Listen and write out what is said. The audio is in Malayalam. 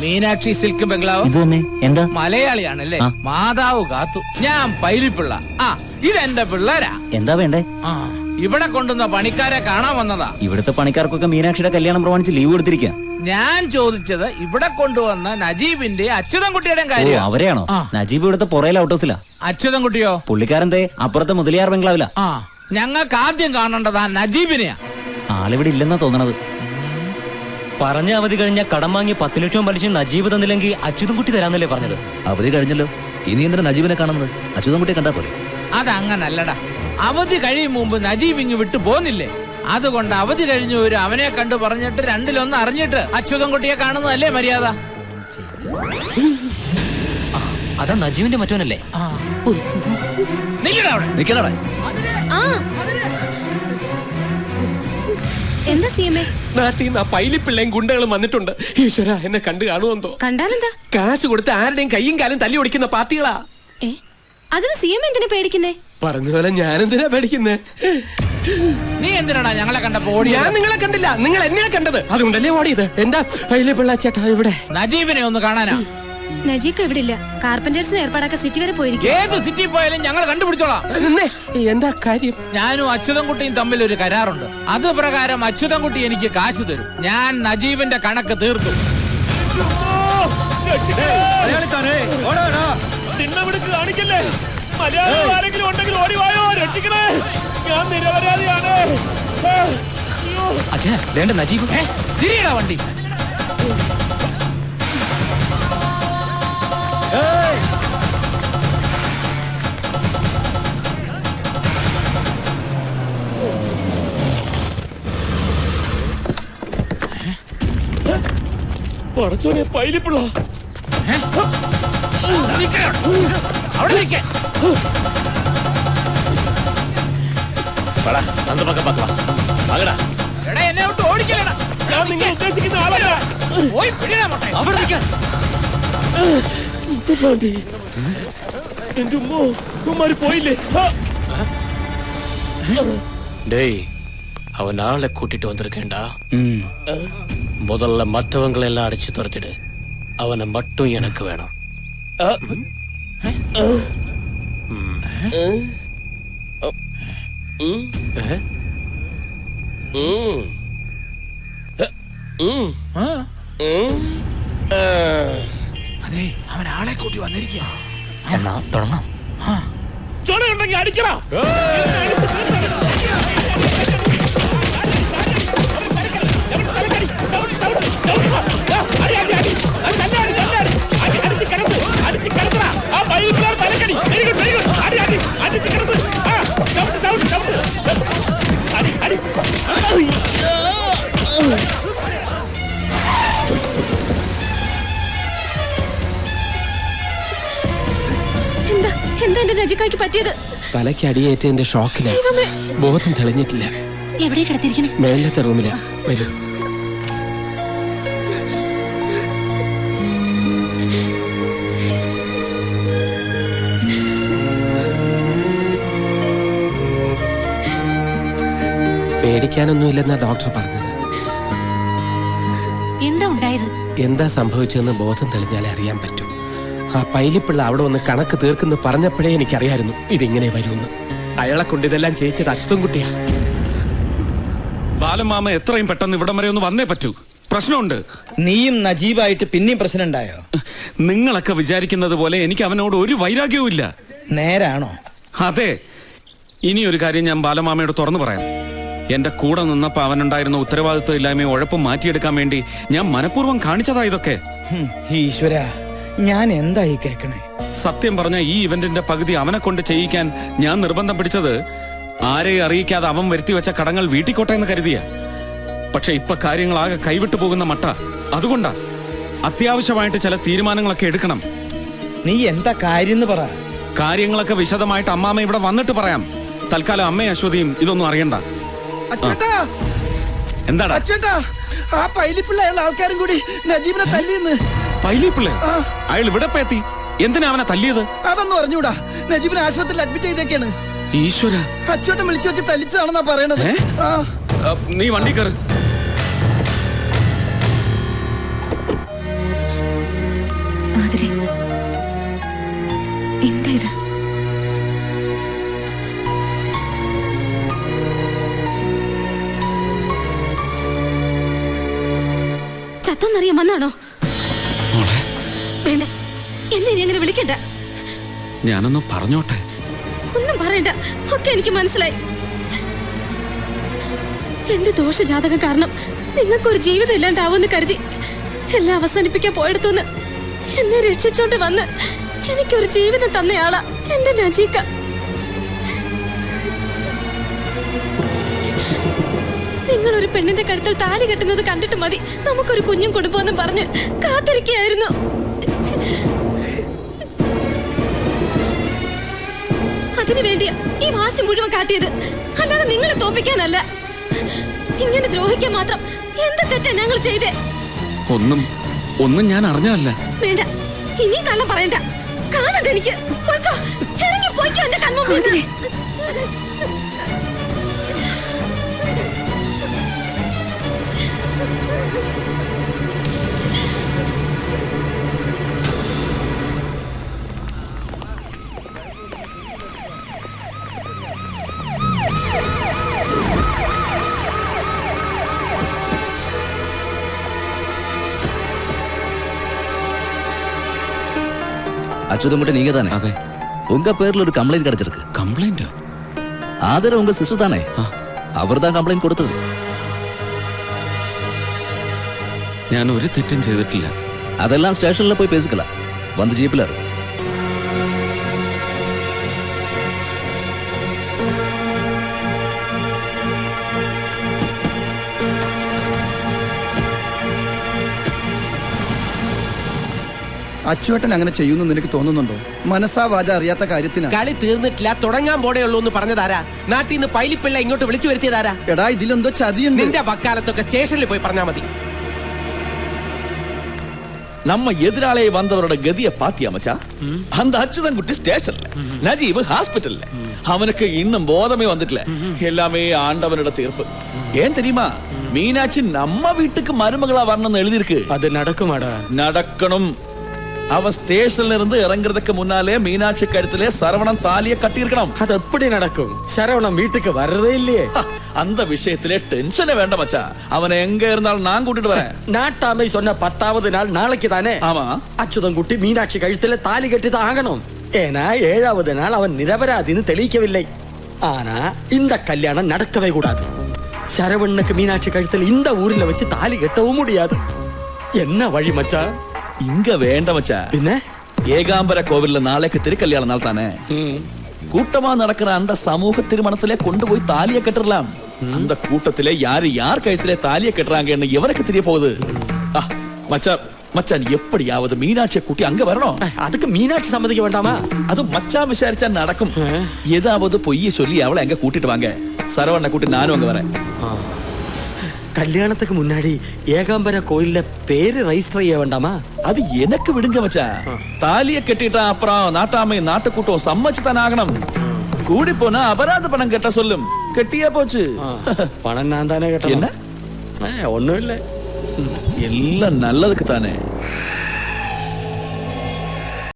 മീനാക്ഷി സിൽക്ക് ബംഗ്ലാവ്. ഇത് തന്നെ. എന്താ? മലയാളിയാണല്ലേ? മാതാവ് കാത്തു. ഞാൻ പൈലിപ്പിള്ള. ഇതെന്റെ പിള്ളേരാ. എന്താ വേണ്ടേ? ഇവിടെ കൊണ്ടുവന്ന പണിക്കാരെ കാണാൻ വന്നതാ. ഇവിടുത്തെ പണിക്കാർക്കൊക്കെ മീനാക്ഷിയുടെ കല്യാണം പ്രമാണിച്ച് ലീവ് കൊടുത്തിരിക്കുക. ഞാൻ ചോദിച്ചത് ഇവിടെ കൊണ്ടുവന്ന നജീബിന്റെ അച്യുതൻകുട്ടിയുടെയും കാര്യം. അവരെയാണോ? നജീബ് ഇവിടുത്തെ പുറയിലെ ഔട്ട് ഹൗസിലാ. അച്യുതൻകുട്ടിയോ? പുള്ളിക്കാരന്റെ അപ്പുറത്തെ മുതലിയാർ ബംഗ്ലാവിലാ. ഞങ്ങൾക്ക് ആദ്യം കാണേണ്ടതാ നജീബിനെയാ. ആളിവിടെ ഇല്ലെന്നാ തോന്നണത്. പറഞ്ഞ അവധി കഴിഞ്ഞ കടം വാങ്ങി 10 ലക്ഷം പലിശ നജീബ് തന്നില്ലെങ്കിൽ അച്യുതൻകുട്ടി തരാന്നല്ലേ പറഞ്ഞത്? അവധി കഴിഞ്ഞല്ലോ, ഇനി എന്തിനാ നജീബിനെ കാണുന്നത്? അച്യുതൻകുട്ടിയെ കണ്ടാ പോലെ. അതങ്ങനല്ലടാ. അവധി കഴിയും മുമ്പ് നജീബ് ഇങ്ങ് വിട്ടു പോന്നില്ലേ? അതുകൊണ്ട് അവധി കഴിഞ്ഞു വരും അവനെ കണ്ടു പറഞ്ഞിട്ട് രണ്ടിലൊന്ന് അറിഞ്ഞിട്ട് അച്യുതൻകുട്ടിയെ കാണുന്നതല്ലേ മര്യാദ. അതാ നജീബിന്റെ മറ്റവനല്ലേ? എന്താ സിഎംഎ? നാട്ടിൽ നിന്ന് പൈലിപ്പിള്ളയും ഗുണ്ടകളും വന്നിട്ടുണ്ട്. ഈശ്വര, എന്നെ കണ്ടു കാണുമെന്തോ. കണ്ടാലെന്താ? കാശ് കൊടുത്ത് ആരുടെയും കയ്യും കാലും തല്ലി ഓടിക്കുന്ന പാർട്ടികളാ. അതിന് സിഎം എന്തിനാ പേടിക്കുന്നേ? പറഞ്ഞ പോലെ ഞാൻ എന്തിനാ പേടിക്കുന്നേ? നീ എന്തിനാടാ ഞങ്ങളെ കണ്ടപ്പോ ഓടി? ഞാൻ നിങ്ങളെ കണ്ടില്ല, നിങ്ങൾ എന്നെയാ കണ്ടത്. അതുകൊണ്ടല്ലേ ഓടിയത്. എന്താ പൈലിപ്പിള്ള ചേട്ടാ ഇവിടെ? നജീബിനെ ഒന്ന് കാണാനാ. നജീബ് ഇവിടെ ഇല്ല. കാർപ്പന്റേഴ്സിന് ഏർപ്പാടാക്കാൻ സിറ്റി വരെ പോയിരിക്കും. ഏത് സിറ്റി പോയാലും ഞങ്ങൾ കണ്ടുപിടിച്ചോളാം. എന്താ കാര്യം? ഞാനും അച്യുതൻകുട്ടിയും തമ്മിൽ ഒരു കരാറുണ്ട്. അത് പ്രകാരം അച്യുതൻകുട്ടി എനിക്ക് കാശ് തരും. ഞാൻ നജീബിന്റെ കണക്ക് തീർക്കും. കാണിക്കല്ലേ? മലയാളം ആരെങ്കിലും ഉണ്ടെങ്കിൽ ഓടിവായോ, രക്ഷിക്കണേ. ഞാൻ നിരപരാധിയാണ്. നജീബ് തിരിയടാ വണ്ടി. പടച്ചോനെ, പൈലിപ്പിള്ള അവിടെ നിൽക്കേ. എന്നെ വിട്ട് ഓടിക്കലടാ. ഞാൻ നിങ്ങൾ ഉദ്ദേശിക്കുന്ന ആളല്ല. പോയി പിടിയടാ മോട്ടെ. അവിടെ നിൽക്കാൻ. എന്റെ ഉമ്മമാര് പോയില്ലേ? டேய், அவன் ஆளை கூட்டிட்டு வந்திருக்கேன்டா. முதல்ல மற்றவங்களை எல்லாம் அடிச்சு துரத்திடு. அவனை மட்டும் எனக்கு வேணும். അതെ, അവൻ ആളെ കൂട്ടി വന്നിരിക്കുക. എന്നാ തുടങ്ങാം. ചോടുണ്ടെങ്കിൽ അടിക്കടാ. എന്താ എന്റെ നജിക്കായ്ക്ക് പറ്റിയത്? തലയ്ക്ക് അടിയേറ്റതിന്റെ ഷോക്കില് ബോധം തെളിഞ്ഞിട്ടില്ല. എവിടെ കിടത്തിരിക്കണേ? മേളത്തെ റൂമിലാ. വരൂ. പേടിക്കാനൊന്നുമില്ലെന്നാ ഡോക്ടർ പറഞ്ഞത്. എന്താ ഉണ്ടായത്? എന്താ സംഭവിച്ചതെന്ന് ബോധം തെളിഞ്ഞാലേ അറിയാൻ പറ്റൂ. ആ പൈലിപ്പിള്ള അവിടെ വന്ന് കണക്ക് തീർക്കുന്നു പറഞ്ഞപ്പോഴേ എനിക്കറിയായിരുന്നു ഇതിങ്ങനെ വരുമെന്ന്. അയാളെ കൊണ്ട് ഇതെല്ലാം ചെയ്യിച്ചത് അച്യുതൻകുട്ടിയാ. ബാലമാമ എത്രയും പെട്ടെന്ന് ഇവിടം വരെ ഒന്ന് വന്നേ പറ്റൂ. പ്രശ്നമുണ്ട്. നീയും നജീബായിട്ട് പിന്നെയും പ്രശ്നം ഉണ്ടായോ? നിങ്ങളൊക്കെ വിചാരിക്കുന്നത് പോലെ എനിക്ക് അവനോട് ഒരു വൈരാഗ്യവും ഇല്ല. നേരാണോ? അതെ. ഇനി ഒരു കാര്യം ഞാൻ ബാലമാമയോട് തുറന്നു പറയാം. എന്റെ കൂടെ നിന്നപ്പോ അവനുണ്ടായിരുന്ന ഉത്തരവാദിത്വം ഇല്ലായ്മയും ഉഴപ്പും മാറ്റിയെടുക്കാൻ വേണ്ടി ഞാൻ മനഃപൂർവ്വം കാണിച്ചതാ ഇതൊക്കെ. ഈശ്വര, ഞാൻ എന്തായി കേക്കണേ? സത്യം പറഞ്ഞ ഈ ഇവന്റിന്റെ പകുതി അവനെ കൊണ്ട് ചെയ്യിക്കാൻ ഞാൻ നിർബന്ധം പിടിച്ചത് ആരെയും അറിയിക്കാതെ അവൻ വരുത്തി വെച്ച കടങ്ങൾ വീട്ടിക്കോട്ടെ എന്ന് കരുതിയ. പക്ഷെ ഇപ്പൊ കാര്യങ്ങളാകെ കൈവിട്ടു പോകുന്ന മട്ട. അതുകൊണ്ടാ അത്യാവശ്യമായിട്ട് ചില തീരുമാനങ്ങളൊക്കെ എടുക്കണം. നീ എന്താ കാര്യം പറ. കാര്യങ്ങളൊക്കെ വിശദമായിട്ട് അമ്മാമ്മ ഇവിടെ വന്നിട്ട് പറയാം. തൽക്കാലം അമ്മയും അശ്വതിയും ഇതൊന്നും അറിയണ്ട. എന്താടാ? ആ പൈലിപ്പിള്ള ആൾക്കാരും കൂടി നജീബിനെ തല്ലിന്ന്. പൈലിപ്പിള്ളേ? അയാൾ ഇവിടെ എത്തി. എന്തിനാ അവനെ തല്ലിയത്? അതൊന്നും അറിഞ്ഞൂടാ. നജീബിനെ ആശുപത്രിയിൽ അഡ്മിറ്റ് ചെയ്തേക്കാണ്. ഈശ്വര, അച്ചോട്ടൻ വിളിച്ചു വെച്ച് തല്ലിച്ചതാണെന്നാ പറയണത്. നീ വണ്ടി കയറ്. മാതിരി. എന്താ ഇത്? ചത്തോന്നറിയാൻ വന്നാണോ? വേണ്ട, എന്നെ ഇനി അങ്ങനെ വിളിക്കണ്ട. ഞാനൊന്ന് പറഞ്ഞോട്ടെ. ഒന്നും പറയണ്ട, ഒക്കെ എനിക്ക് മനസ്സിലായി. എന്റെ ദോഷജാതകം കാരണം നിങ്ങൾക്കൊരു ജീവിതം ഇല്ലാണ്ടാവുമെന്ന് കരുതി എല്ലാം അവസാനിപ്പിക്കാൻ പോയെടുത്തുനിന്ന് എന്നെ രക്ഷിച്ചോണ്ട് വന്ന് എനിക്കൊരു ജീവിതം തന്നയാളാ എന്റെ നജീക്ക. നിങ്ങളൊരു പെണ്ണിന്റെ കഴുത്തിൽ താലി കെട്ടുന്നത് കണ്ടിട്ട് മതി നമുക്കൊരു കുഞ്ഞും കുടുംബമെന്നും പറഞ്ഞ് കാത്തിരിക്കുകയായിരുന്നു. അതിനു വേണ്ടിയാ ഈ വാശി മുഴുവൻ കാട്ടിയത്, അല്ലാതെ നിങ്ങളെ തോപ്പിക്കാനല്ല. ഇങ്ങനെ ദ്രോഹിക്കാൻ മാത്രം എന്ത് തെറ്റാ ഞങ്ങൾ ചെയ്തേ? ഒന്നും ഞാൻ അറിഞ്ഞതല്ല. വേണ്ട, ഇനി കള്ളം പറയണ്ട. കാണണ്ട എനിക്ക്. പോയ്ക്കോ, ഇറങ്ങി പോയ്ക്കോ എന്റെ കൺമുമ്പിൽ. அச்சுதம் நீங்க தானே? അതെ. உங்க பேர்ல ஒரு கம்ப்ளைண்ட் கிடைச்சிருக்கு. കംപ്ലൈന്റ്? ஆதர உங்க சிஸ்டர் தானே? அவர் தான் கம்ப்ளைண்ட் கொடுத்தது. ഞാൻ ഒരു തെറ്റും ചെയ്തിട്ടില്ല. அதெல்லாம் ஸ்டேஷன்ல போய் பேசிக்கலாம். வந்து ஜீப்ல இரு. അച്ചുവേട്ടൻ അങ്ങനെ ചെയ്യുന്നു നിനക്ക് തോന്നുന്നുണ്ടോ? മനസ്സാ വാച അറിയാത്ത കാര്യത്തിനാ. കളി തീർന്നിട്ടില്ല, തുടങ്ങാൻ പോടേ ഉള്ളൂ എന്ന് പറഞ്ഞതാരാ? നാട്ടിൽ നിന്ന് പൈലിപ്പിള്ള ഇങ്ങോട്ട് വിളിച്ചു വരുത്തിയതാരാ? എടാ ഇതിലെന്തോ ചതിയുണ്ട്. നിന്റെ വക്കാലത്തൊക്കെ സ്റ്റേഷനിൽ പോയി പറഞ്ഞാ മതി. நம்ம எதிராளே வந்தவரோட கதிய பாத்தியா மச்சா? அந்த அச்சுதன் குட்டி ஸ்டேஷன்ல, நஜீப் ஹாஸ்பிட்டல்ல. அவனுக்கு இன்னும் போதமே வந்துட்டல. எல்லாமே ஆண்டவனோட தீர்ப்பு. ஏன் தெரியுமா? மீனாட்சி நம்ம வீட்டுக்கு மருமகளா வரணும்னு எழுதி இருக்கு. அது நடக்குமாடா? நடக்கணும். அவ ஸ்டேஷன்ல இருந்து இறங்குறதுக்கு முன்னாலே மீனாட்சி கழுத்திலே சரவணன் தாலியை கட்டி இருக்கணும். அது எப்படி நடக்கும்? சரவணன் வீட்டுக்கு வர்றதே இல்லையே. அந்த விஷயத்திலே டென்ஷனே வேண்டாம் மச்சா. அவனை எங்க இருந்தாலும் நான் கூட்டிட்டு வரேன். நாட்டாமை சொன்ன 10வது நாள் நாளைக்கு தானே? ஆமா. அச்சுதன்குட்டி மீனாட்சி கழுத்துல தாலி கட்டிதான் ஆகணும். ஏன்னா 7வது நாள் அவன் நிரபராதின்னு தெளிக்கவில்லை. ஆனா இந்த கல்யாணம் நடக்கவே கூடாது. சரவணனுக்கு மீனாட்சி கழுத்துல இந்த ஊர்ல வச்சு தாலி கட்டவும் முடியாது. என்ன வழி மச்சா? இங்க வேண்டாம் மச்சா. என்ன? ஏகாம்பர கோவில்ல நாளைக்கு திருக்கல்யாண நாள் தானே. கூட்டமா நடக்கிற அந்த சமூக திருமணத்திலே கொண்டு போய் தாலியை கட்டலாம். அந்த கூட்டத்திலே யாரு யார் கழுத்திலே தாலியை கட்டுறாங்கன்னு எவருக்கு தெரிய போகுது? மச்சான் எப்படியாவது மீனாட்சியை கூட்டி அங்க வரணும். அதுக்கு மீனாட்சி சம்மதிக்க வேண்டாமா? அது மச்சான் விசாரிச்சா நடக்கும். ஏதாவது பொய்ய சொல்லி அவளை அங்க கூட்டிட்டு வாங்க. சரவணனை கூட்டி நானும் அங்க வரேன். கல்யாணத்துக்கு முன்னாடி ஏகாம்பர கோயில்ல பேரு ரெஜிஸ்டர் செய்ய வேண்டாமா? அது எனக்கு விடுங்க மச்சா. தாலியை கட்டிட்டா அப்புறம் நாட்டாமை நாட்டுக்கூட்டம் சம்மதிச்சுதான் ஆகணும். கூடி போனா அபராத பணம் கட்ட சொல்லும். கட்டியா போச்சு. பணம் நான் தானே கட்டணும். என்ன? ஒண்ணும் இல்ல, எல்லாம் நல்லதுக்கு தானே.